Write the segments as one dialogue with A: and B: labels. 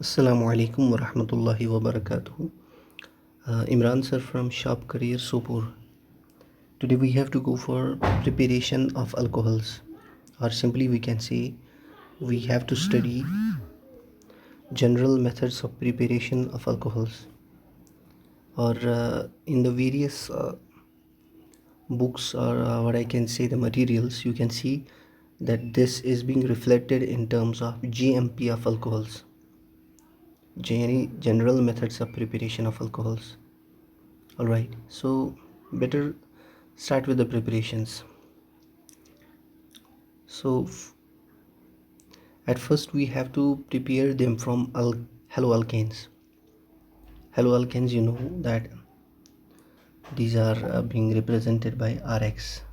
A: Assalamu alaikum wa rahmatullahi wa barakatuh. Imran sir from Shop Career Sopur. Today we have to go for preparation of alcohols, or simply we can say we have to study general methods of preparation of alcohols. Or in the various books, or what I can say the materials, you can see that this is being reflected in terms of GMP of alcohols, general methods of preparation of alcohols. Alright, so better start with the preparations. So at first we have to prepare them from haloalkanes. Haloalkanes, you know that these are being represented by RX.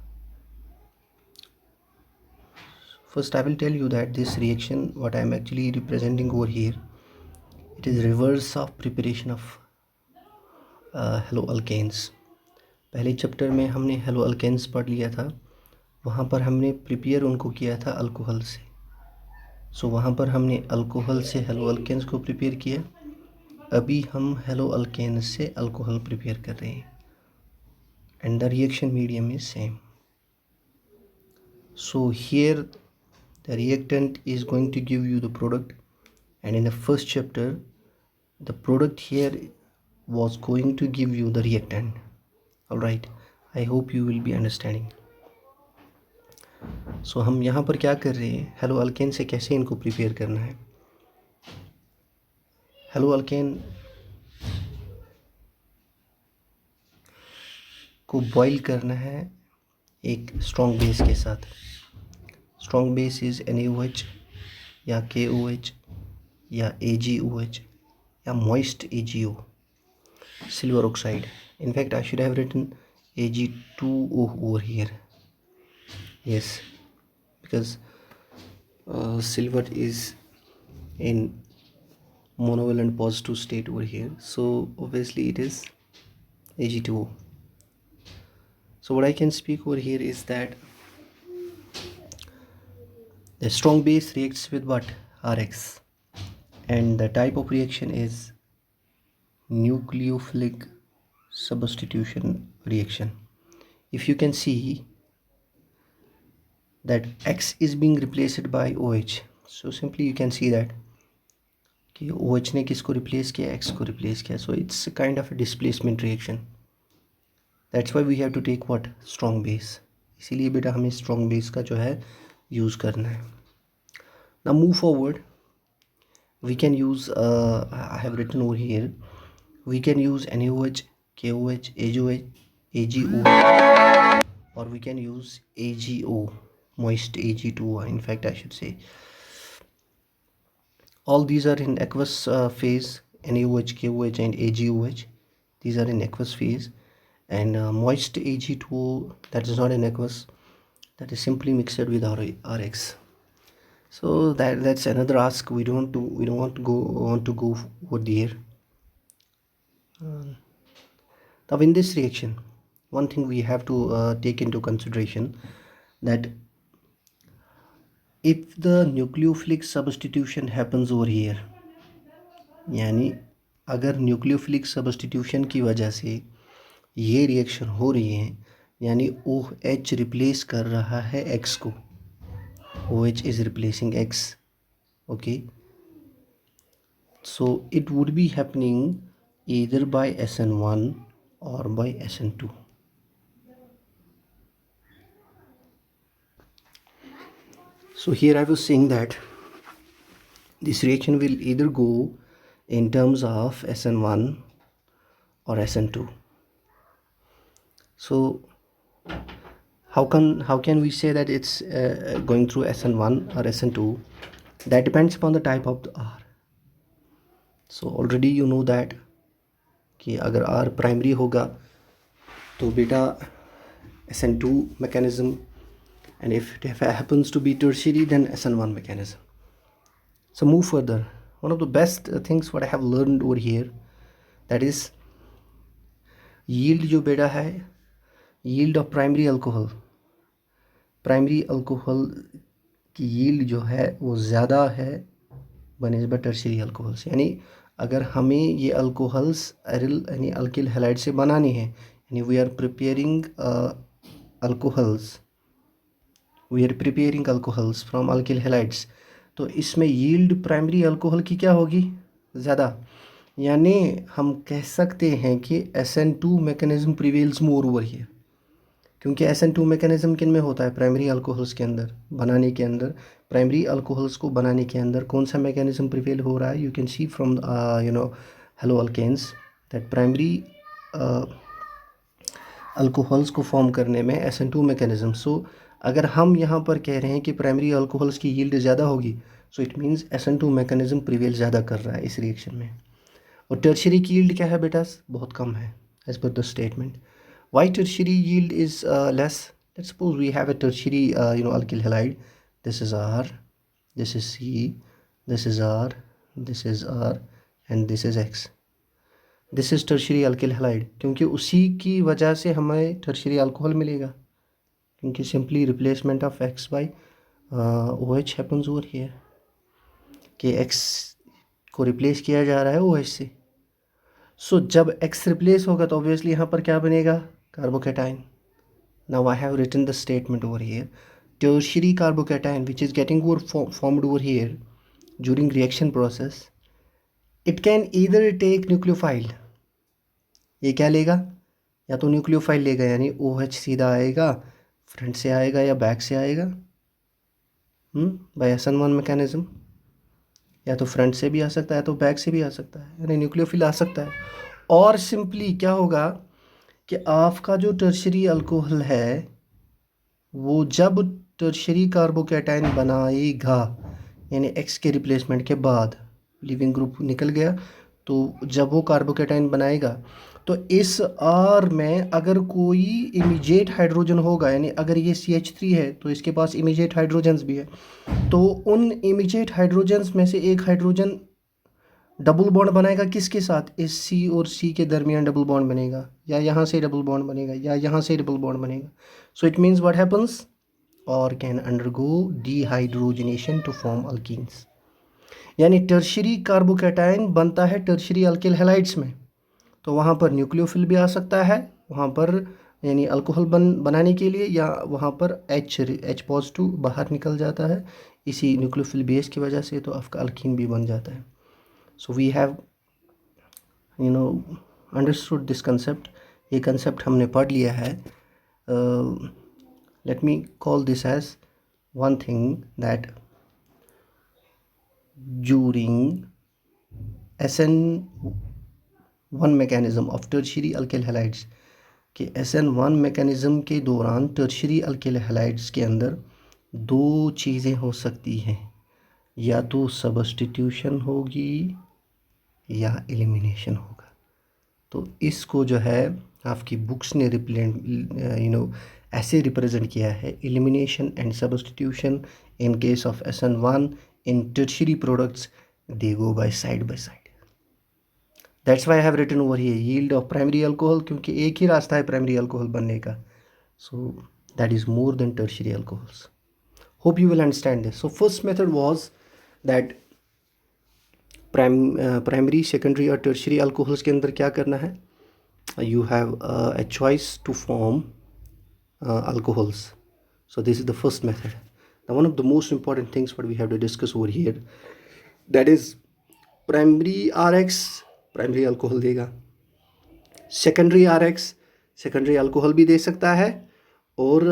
A: First I will tell you that this reaction, what I am actually representing over here, it is reverse of preparation of haloalkanes. पहले chapter में हमने हेलोअल्केन्स पढ़ लिया था, वहाँ पर हमने prepare उनको किया था अल्कोहल से. सो वहाँ पर हमने अल्कोहल से हेलोअल्केन्स को प्रिपेयर किया. अभी हम हेलोअल्केन्स से अल्कोहल प्रिपेयर कर रहे हैं and the reaction medium is same. So here the reactant is going to give you the product and in the first chapter the product here was going to give you the reactant. All right, I hope you will be understanding. So हम यहाँ पर क्या कर रहे हैं, hello alkane से कैसे इनको प्रिपेयर करना है. हेलो अल्केन को बॉईल करना है एक स्ट्रॉन्ग बेस के साथ. स्ट्रॉन्ग बेस इज़ NaOH या KOH या AgOH या moist AgO, silver oxide. In fact, I should have written Ag2O over here. Yes, because silver is in monovalent positive state over here, so obviously it is Ag2O. So what I can speak over here is that the strong base reacts with what? RX, and the type of reaction is nucleophilic substitution reaction. If you can see that X is being replaced by OH, so simply you can see that कि OH ने किसको replace किया, X को replace किया. So it's a kind of a displacement reaction. That's why we have to take what? Strong base. इसीलिए बेटा हमें strong base का जो है use करना है. Now move forward. We can use I have written over here, we can use NaOH, KOH, AgOH, AgO, or we can use AgO, moist Ag2O. In fact, I should say all these are in aqueous phase. NaOH, KOH and AgOH, these are in aqueous phase, and moist Ag2O, that is not in aqueous, that is simply mixed with RX. So that's another ask. We don't want to go over there. Now in this reaction, one thing we have to take into consideration, that if the nucleophilic substitution happens over here, यानी अगर nucleophilic substitution की वजह से ये reaction हो रही है, यानी OH रिप्लेस कर रहा है X को, OH is replacing X, okay, so it would be happening either by SN1 or by SN2. So here I was saying that this reaction will either go in terms of SN1 or SN2. So how can we say that it's going through SN1 or SN2? That depends upon the type of the R. So already you know that कि अगर R primary होगा तो बेटा SN2 mechanism, and if it happens to be tertiary, then SN1 mechanism. So move further. One of the best things what I have learned over here, that is yield जो बेटा है, yield of primary alcohol की yield जो है वो ज़्यादा है बनिस्बत tertiary alcohols. यानी अगर हमें ये अल्कोहल्स एरिल यानी अल्किल हैलाइड से बनानी है, यानी we are preparing alcohols from alkyl halides, तो इसमें यील्ड प्राइमरी अल्कोहल की क्या होगी, ज़्यादा। यानी हम कह सकते हैं कि SN2 mechanism prevails more over here, क्योंकि SN2 मैकेनिज्म किन में होता है, प्राइमरी अल्कोहल्स के अंदर बनाने के अंदर। प्राइमरी अल्कोहल्स को बनाने के अंदर कौन सा मैकेनिज्म प्रिवेल हो रहा है, you can see from haloalkanes that primary alcohols को फॉर्म करने में SN2 मैकेनिज्म। सो अगर हम यहाँ पर कह रहे हैं कि प्राइमरी अल्कोहल्स की यील्ड ज़्यादा होगी, सो it means SN2 mechanism prevail ज़्यादा कर रहा है इस रिएक्शन में। और टर्शियरी की यील्ड क्या है बेटा, बहुत कम है as per the statement. Why tertiary yield is less? Let's suppose we have a tertiary alkyl halide. This is R, this is C, this is R, this is R, and this is X. This is tertiary alkyl halide, क्योंकि उसी की वजह से हमें tertiary alcohol मिलेगा, क्योंकि simply replacement of X by OH happens over here, कि X को रिप्लेस किया जा रहा है OH से। सो जब X रिप्लेस होगा तो ऑब्वियसली यहाँ पर क्या बनेगा, carbocation. Now I have written the statement over here. Tertiary carbocation which is getting formed over here during reaction process, it can either take nucleophile. ये क्या लेगा, या तो न्यूक्लियोफाइल लेगा, यानी OH सीधा आएगा, फ्रंट से आएगा या बैक से आएगा बाय SN1 मैकेनिज्म, या तो फ्रंट से भी आ सकता है, या तो बैक से भी आ सकता है, यानी न्यूक्लियोफिल आ सकता है। और सिंपली क्या होगा कि आपका जो टर्शियरी अल्कोहल है वो जब टर्शियरी कार्बोकैटायन बनाएगा, यानी X के रिप्लेसमेंट के बाद लिविंग ग्रुप निकल गया, तो जब वो कार्बोकैटायन बनाएगा तो इस R में अगर कोई इमीडिएट हाइड्रोजन होगा, यानी अगर ये CH3 है तो इसके पास इमीडिएट हाइड्रोजन्स भी है, तो उन इमीडिएट हाइड्रोजन्स में से एक हाइड्रोजन डबल बॉन्ड बनाएगा किसके साथ, इस C और C के दरमियान डबल बॉन्ड बनेगा, या यहाँ से डबल बॉन्ड बनेगा, या यहाँ से डबल बॉन्ड बनेगा। So it means what happens, और can undergo dehydrogenation to form alkenes. यानी टर्शियरी कार्बोकैटायन बनता है टर्शियरी अल्किल हैलाइड्स में, तो वहाँ पर न्यूक्लियोफिल भी आ सकता है वहाँ पर, यानी अल्कोहल बनाने के लिए, या वहाँ पर H पॉजिटिव बाहर निकल जाता है इसी न्यूक्लियोफिल बेस की वजह से, तो आपका अल्कीन भी बन जाता है। So we have understood this concept, ये कंसेप्ट हमने पढ़ लिया है। Let me call this as one thing that during SN1 mechanism of tertiary alkyl halides, कि SN1 mechanism के दौरान tertiary alkyl halides के अंदर दो चीज़ें हो सकती हैं, या तो सब्स्टिट्यूशन होगी या एलिमिनेशन होगा। तो इसको जो है आपकी बुक्स ने ऐसे रिप्रेजेंट किया है, elimination and substitution in case of SN1 in tertiary products, they go by side. That's why I have written over here yield of primary alcohol, क्योंकि एक ही रास्ता है primary alcohol बनने का, so that is more than tertiary alcohols. Hope you will understand this. So first method was that primary, secondary और tertiary alcohols के अंदर क्या करना है, you have a choice to form alcohols. So this is the first method. Now one of the most important things what we have to discuss over here, that is primary RX primary alcohol देगा, secondary RX secondary alcohol भी दे सकता है, और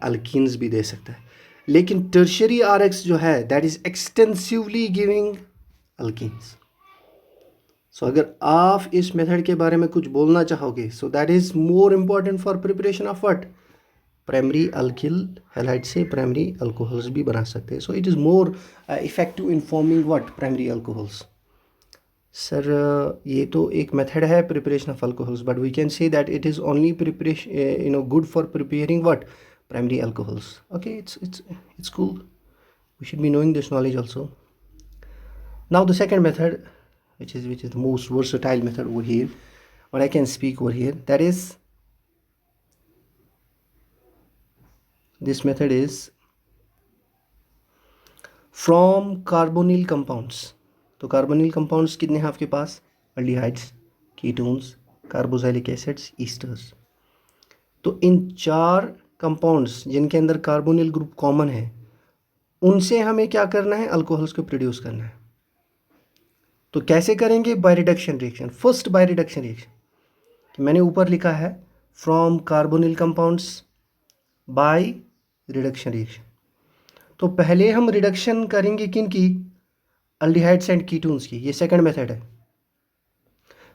A: alkenes भी दे सकता है, लेकिन tertiary RX जो है that is extensively giving alkenes. So अगर आप इस मेथड के बारे में कुछ बोलना चाहोगे, so that is more important for preparation of what, primary alkyl halide से प्राइमरी अल्कोहल्स भी बना सकते हैं। So it is more effective in forming what, primary alcohols. Sir ये तो एक मेथड है preparation of alcohols, but we can say that it is only preparation good for preparing what, primary alcohols. Okay, it's cool, we should be knowing this knowledge also. Now the second method, which is the most versatile method over here, what I can speak over here, that is this method is from carbonyl compounds. तो carbonyl compounds कितने हैं आपके पास? Aldehydes, ketones, carboxylic acids, esters. तो इन 4 compounds जिनके अंदर carbonyl group common है, उनसे हमें क्या करना है? अल्कोहल्स को प्रोड्यूस करना है। तो कैसे करेंगे? By reduction reaction. First by reduction reaction मैंने ऊपर लिखा है, from carbonyl compounds by reduction reaction. तो पहले हम रिडक्शन करेंगे किन की? अल्डिहाइड्स एंड कीटोन्स की। ये सेकंड मेथड है।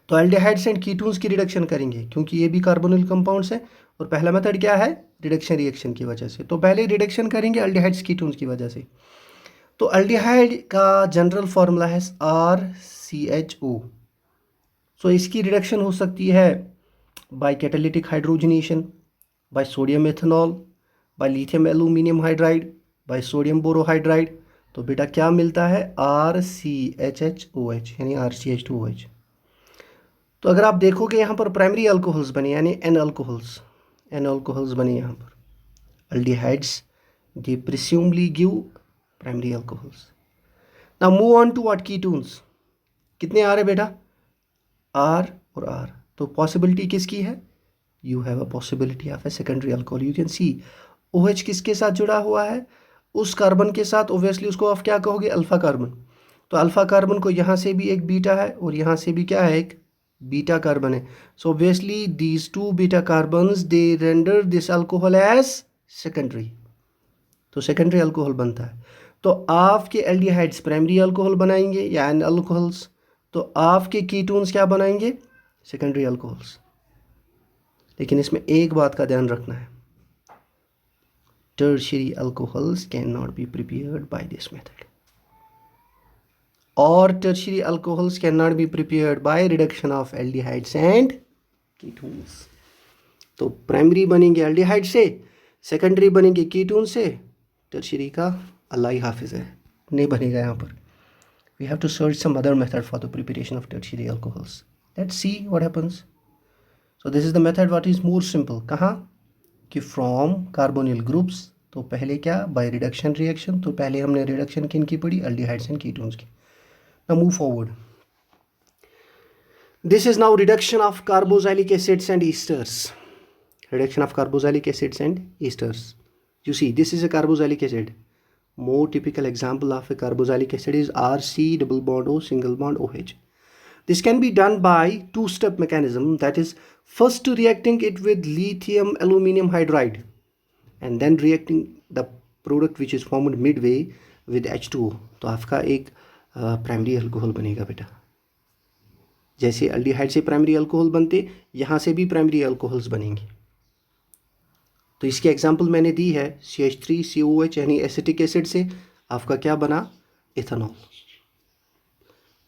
A: तो अल्डिहाइड्स एंड कीटोन्स की रिडक्शन करेंगे क्योंकि ये भी कार्बोनिल कंपाउंड्स है। और पहला मेथड क्या है? रिडक्शन रिएक्शन की वजह से। तो पहले रिडक्शन करेंगे अल्डिहाइड्स कीटोन्स की वजह से। तो अल्डिहाइड का जनरल फॉर्मूला है RCHO। सो इसकी रिडक्शन हो सकती है by catalytic hydrogenation, by sodium ethanol, by lithium aluminium hydride, by sodium borohydride. तो बेटा क्या मिलता है? RCHHOH यानी RCH2OH। तो अगर आप देखोगे यहाँ पर प्राइमरी अल्कोहल्स बने यानी एन अल्कोहल्स बने यहाँ पर। Aldehydes they presumably give primary alcohols. Now move on to what? Ketones. कितने आ रहे बेटा? R और R। तो पॉसिबिलिटी किसकी है? You have a possibility of a secondary alcohol. You can C OH किसके साथ जुड़ा हुआ है? उस कार्बन के साथ। ओब्वियसली उसको आप क्या कहोगे? Alpha carbon. तो अल्फा कार्बन को यहाँ से भी एक बीटा है और यहाँ से भी क्या है? एक बीटा कार्बन है। So obviously these 2 beta carbons they render this alcohol as secondary. तो सेकेंडरी अल्कोहल बनता है। तो आपके एल्डिहाइड्स प्राइमरी अल्कोहल बनाएंगे या एन अल्कोहल्स। तो आपके कीटोन्स क्या बनाएंगे? Secondary alcohols. लेकिन इसमें एक बात का ध्यान रखना है, tertiary alcohols cannot be prepared by this method, or tertiary alcohols cannot be prepared by reduction of aldehydes and ketones. तो प्राइमरी बनेंगे एल्डिहाइड से, सेकेंडरी बनेंगे कीटोन से, टर्शियरी का अल्लाह ही हाफिज है, नहीं बनेगा यहाँ पर। We have to search some other method for the preparation of tertiary alcohols. Let's see what happens. So this is the method what is more simple. कहाँ कि from carbonyl groups। तो पहले क्या? by reduction reaction। तो पहले हमने reduction किन की पढ़ी? aldehydes and ketones की। Now move forward. This is now reduction of carboxylic acids and esters. Reduction of carboxylic acids and esters. You see, this is a carboxylic acid. More typical example of a carboxylic acid is RC double bond O single bond OH. This can be done by two-step mechanism, that is first reacting it with lithium aluminium hydride and then reacting the product which is formed midway with H2O. तो आपका एक primary alcohol बनेगा बेटा। जैसे aldehyde से primary alcohol बनते, यहाँ से भी प्राइमरी अल्कोहल्स बनेंगे। तो इसकी एग्जांपल मैंने दी है CH3COH यानी एसिटिक एसिड से आपका क्या बना? इथेनॉल।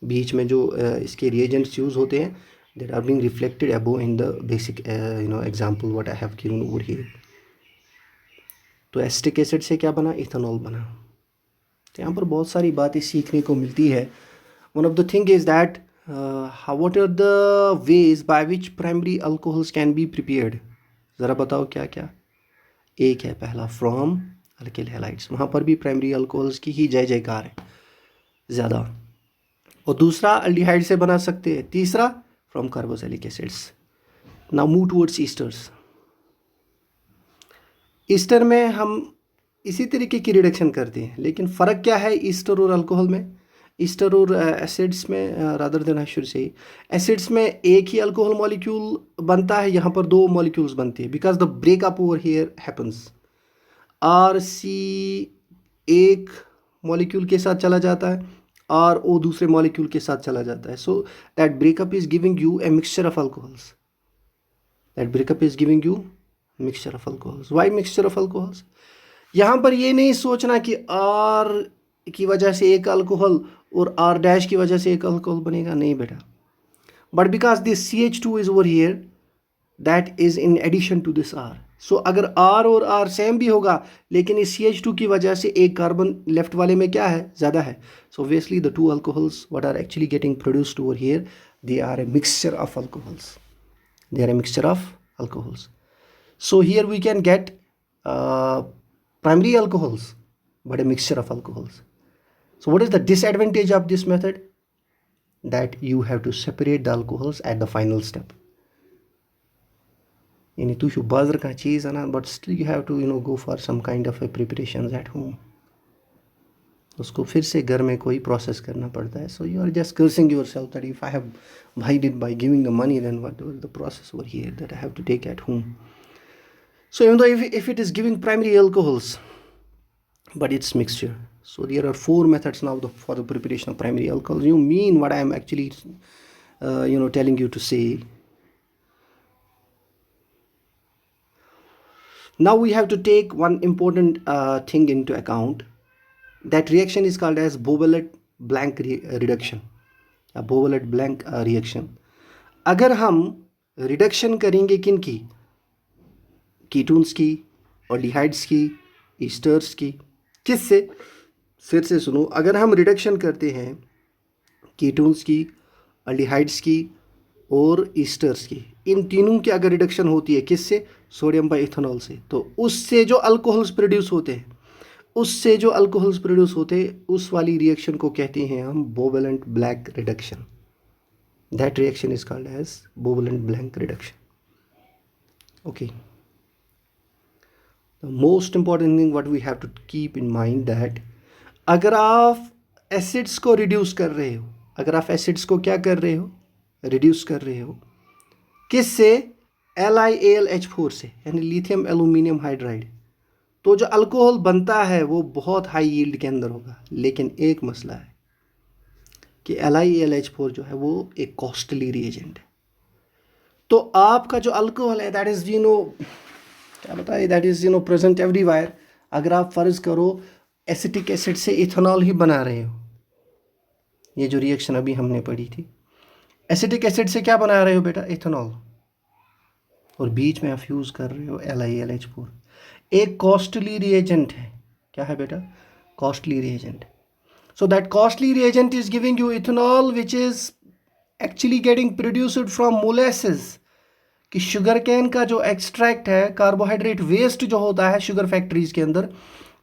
A: बीच में जो इसके रिएजेंट्स यूज होते हैं that are being reflected above in the basic example what I have given over here. तो एसिटिक एसिड से क्या बना? इथेनॉल बना। तो यहाँ पर बहुत सारी बातें सीखने को मिलती है। One of the thing is that what are the ways by which primary alcohols can be prepared. ज़रा बताओ क्या क्या। एक है पहला फ्रॉम अल्किल हैलाइड्स, वहाँ पर भी प्राइमरी अल्कोहल्स की ही जय जयकार है ज़्यादा। और दूसरा अल्डिहाइड से बना सकते हैं। तीसरा from carboxylic acids. Now move towards esters. Easter में हम इसी तरीके की रिडक्शन करते हैं, लेकिन फ़र्क क्या है ईस्टर और अल्कोहल में? ईस्टर और एसिड्स में rather than I should say acids में एक ही अल्कोहल मॉलिक्यूल बनता है, यहाँ पर 2 मॉलिक्यूल्स बनते हैं because the breakup over here happens. RC एक मॉलिक्यूल के साथ चला जाता है, RO दूसरे मॉलिक्यूल के साथ चला जाता है। So that breakup is giving U A mixture of alcohols. That breakup is giving you mixture of alcohols. Why mixture of alcohols? यहाँ पर ये नहीं सोचना कि R की वजह से एक अल्कोहल और R डैश की वजह से एक अल्कोहल बनेगा, नहीं बेटा। But because this CH2 is over here that is in addition to this R। सो अगर R और R सेम भी होगा लेकिन इस CH2 की वजह से एक कार्बन लेफ्ट वाले में क्या है? ज़्यादा है। So obviously the 2 alcohols what are actually getting produced over here, they are a mixture of alcohols. They are a mixture of alcohols. So here we can get primary alcohols but a mixture of alcohols. So what is the disadvantage of this method? that you have to separate the alcohols at the final step. यानी तू शु बाजार का चीज़ आना, but still you have to go for some kind of a preparations at home. उसको फिर से घर में कोई प्रोसेस करना पड़ता है. So you are just cursing yourself that if I have hide it by giving the money, then what was the process over here that I have to take at home. So even though if it is giving primary alcohols, but it's mixture. So there are 4 methods now for the preparation of primary alcohols. You mean what I am actually telling you to say. Now we have to take one important thing into account. That reaction is called as Boebelet-Blanc reduction. Boebelet-Blanc reaction. अगर हम reduction करेंगे किन की, ketones की, ऑल्डिहाइड्स की, esters की, किससे? फिर से सुनो, अगर हम रिडक्शन करते हैं कीटोन्स की, ऑल्डिहाइड्स की और ईस्टर्स की, इन तीनों की अगर रिडक्शन होती है किससे? सोडियम बाई इथेनॉल से, तो उससे जो अल्कोहल्स प्रोड्यूस होते हैं, उस वाली रिएक्शन को कहते हैं हम Boebelet-Blanc reduction. That reaction is called as Boebelet-Blanc reduction. Okay. The most important thing what we have to keep in mind that अगर आप एसिड्स को रिड्यूस कर रहे हो, रिड्यूस कर रहे हो किससे? LiAlH4 से, यानी लिथियम एल्यूमिनियम हाइड्राइड, तो जो अल्कोहल बनता है वो बहुत हाई यील्ड के अंदर होगा. लेकिन एक मसला है कि LiAlH4 जो है वो एक कॉस्टली रिएजेंट है. तो आपका जो अल्कोहल है दैट इज़ क्या बताए, दैट इज़ प्रेजेंट एवरीवेयर. अगर आप फ़र्ज़ करो एसिटिक एसिड से इथेनॉल ही बना रहे हो, ये जो रिएक्शन अभी हमने पढ़ी थी, एसिटिक एसिड से क्या बना रहे हो बेटा? इथेनॉल. और बीच में आप यूज़ कर रहे हो LiAlH4. एक कॉस्टली रिएजेंट है. क्या है बेटा? Costly reagent. So that costly reagent is giving you ethanol which is actually getting produced from molasses. कि शुगर कैन का जो एक्सट्रैक्ट है, कार्बोहाइड्रेट वेस्ट जो होता है शुगर फैक्ट्रीज के अंदर,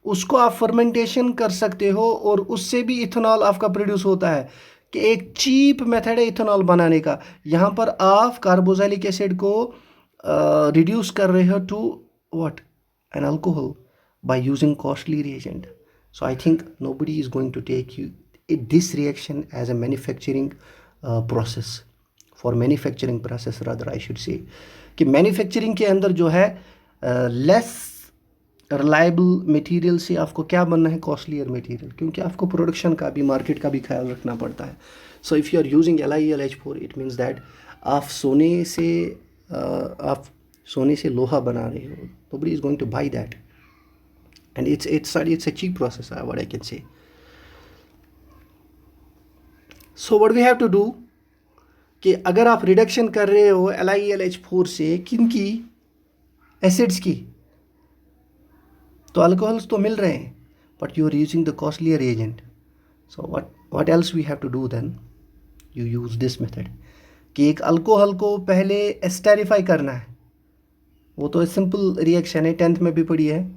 A: उसको आप फर्मेंटेशन कर सकते हो और उससे भी इथेनॉल आपका प्रोड्यूस होता है. कि एक चीप मेथड है इथेनॉल बनाने का. यहाँ पर आप कार्बोक्सिलिक एसिड को रिड्यूस कर रहे हो to what? an alcohol by using costly reagent. So I think nobody is going to take this reaction as a manufacturing process. For manufacturing process rather I should say कि manufacturing के अंदर जो है less reliable material से आपको क्या बनना है? costlier material, क्योंकि आपको प्रोडक्शन का भी, मार्केट का भी ख्याल रखना पड़ता है. So if you are using LiAlH4 it means that आप सोने से लोहा बना रहे हो. Nobody is going to buy that, and it's a cheap process, what I can say. So what we have to do कि अगर आप रिडक्शन कर रहे हो LiAlH4 से किनकी? एसिड्स की, तो अल्कोहल्स तो मिल रहे हैं, but you are using the costlier reagent. So what else we have to do then? You use this method कि एक अल्कोहल को पहले एस्टेरिफाई करना है. वो तो सिंपल रिएक्शन है, 10th में भी पढ़ी है.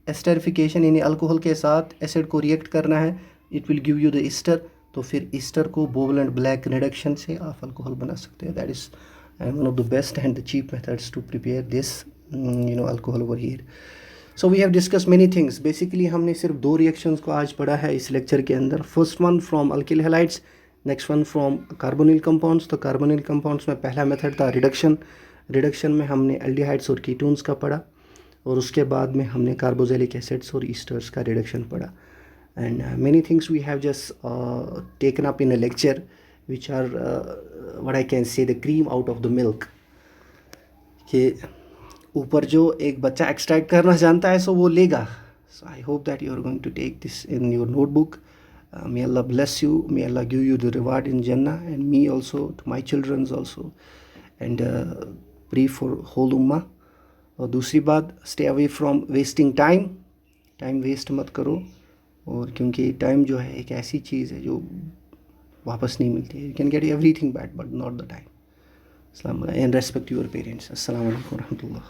A: एस्टरिफिकेशन यानी अल्कोहल के साथ एसिड को रिएक्ट करना है, it will give you the Easter. तो फिर ईस्टर को Boebelet-Blanc रिडक्शन से आप अल्कोहल बना सकते हैं. That is one of the best and the cheap methods to prepare this alcohol over here. So we have discuss many things. Basically हमने सिर्फ 2 रिएक्शंस को आज पढ़ा है इस लेक्चर के अंदर. First one from alkyl halides, next one from carbonyl compounds. तो कार्बोनिल कंपाउंड्स में पहला मेथड था रिडक्शन में हमने एल्डिहाइड्स और कीटोन्स का पढ़ा, और उसके बाद में हमने कार्बोक्सिलिक एसिड्स और ईस्टर्स का रिडक्शन पढ़ा. And many things we have just taken up in a lecture which are what I can say the cream out of the milk. कि ऊपर जो एक बच्चा एक्सट्रैक्ट करना जानता है सो वो लेगा. So I hope that you are going to take this in your notebook. May Allah bless you, may Allah give you the reward in Jannah, and me also, to my children also, and pray for whole ummah. और दूसरी बात, stay away from wasting time waste मत करो. और क्योंकि time जो है एक ऐसी चीज़ है जो वापस नहीं मिलती है. You can get everything back but not the time. And respect your parents. Assalamu alaikum warahmatullah.